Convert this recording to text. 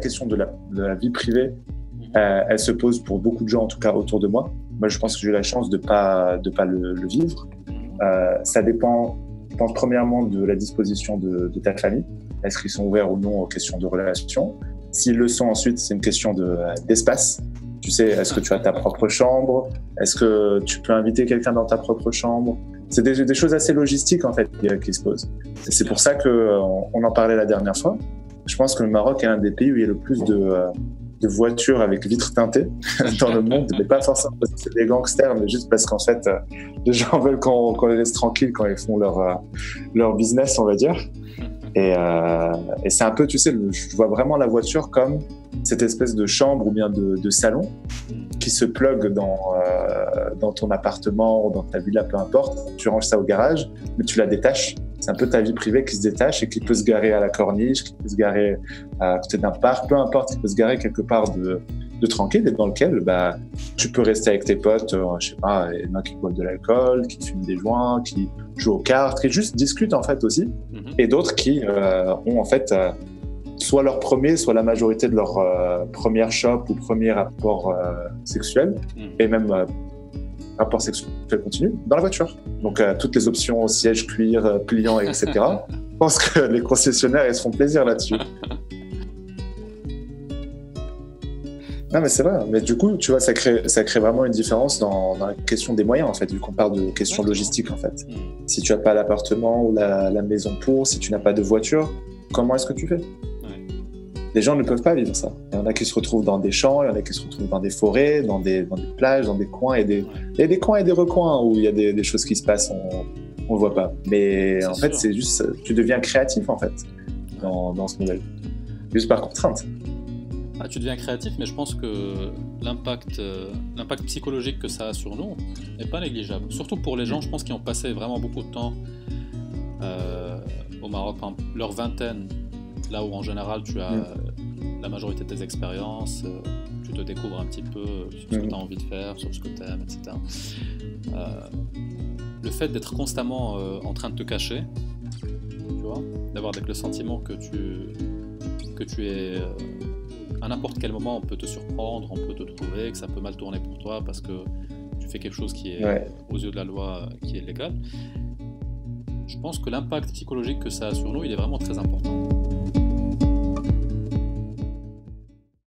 question de la vie privée, elle se pose pour beaucoup de gens, en tout cas autour de moi. Moi, je pense que j'ai eu la chance de pas le vivre. Ça dépend, je pense, premièrement de la disposition de ta famille. Est-ce qu'ils sont ouverts ou non aux questions de relation? S'ils le sont, ensuite, c'est une question d'espace. Tu sais, est-ce que tu as ta propre chambre? Est-ce que tu peux inviter quelqu'un dans ta propre chambre? C'est des choses assez logistiques, en fait, qui se posent. Et c'est pour ça qu'on en parlait la dernière fois. Je pense que le Maroc est un des pays où il y a le plus de voitures avec vitres teintées dans le monde, mais pas forcément parce que c'est des gangsters, mais juste parce qu'en fait, les gens veulent qu'on les laisse tranquilles quand ils font leur business, on va dire. Et c'est un peu, tu sais, je vois vraiment la voiture comme cette espèce de chambre ou bien de salon qui se plug dans ton appartement ou dans ta villa, peu importe. Tu ranges ça au garage, mais tu la détaches. C'est un peu ta vie privée qui se détache et qui peut se garer à la corniche, qui peut se garer à côté d'un parc, peu importe, qui peut se garer quelque part de tranquille et dans lequel tu peux rester avec tes potes, je sais pas, il y en a qui boivent de l'alcool, qui fument des joints, qui jouent aux cartes, qui juste discutent en fait aussi, et d'autres qui ont en fait soit leur premier, soit la majorité de leur première shop ou premier rapport sexuel, et même rapport sexuel continu dans la voiture. Donc toutes les options, siège, cuir, pliant, etc. Je pense que les concessionnaires, ils se font plaisir là-dessus. Non, mais c'est vrai. Mais du coup, tu vois, ça crée vraiment une différence dans la question des moyens, en fait, vu qu'on parle de questions logistiques, en fait. Si tu n'as pas l'appartement ou la maison pour, si tu n'as pas de voiture, comment est-ce que tu fais? Les gens ne peuvent pas vivre ça. Il y en a qui se retrouvent dans des champs, il y en a qui se retrouvent dans des forêts, dans des plages, dans des coins, et il y a des coins et des recoins où il y a des choses qui se passent, on ne voit pas. Mais en fait, c'est juste, tu deviens créatif, en fait, dans ce modèle. Juste par contrainte. Tu deviens créatif, mais je pense que l'impact psychologique que ça a sur nous n'est pas négligeable. Surtout pour les gens, je pense, qui ont passé vraiment beaucoup de temps au Maroc, leur vingtaine, là où en général tu as la majorité de tes expériences, tu te découvres un petit peu sur ce que tu as envie de faire, sur ce que tu aimes, etc. Le fait d'être constamment en train de te cacher, tu vois, d'avoir le sentiment que tu es... à n'importe quel moment, on peut te surprendre, on peut te trouver, que ça peut mal tourner pour toi parce que tu fais quelque chose qui est, aux yeux de la loi, qui est légal. Je pense que l'impact psychologique que ça a sur nous, il est vraiment très important.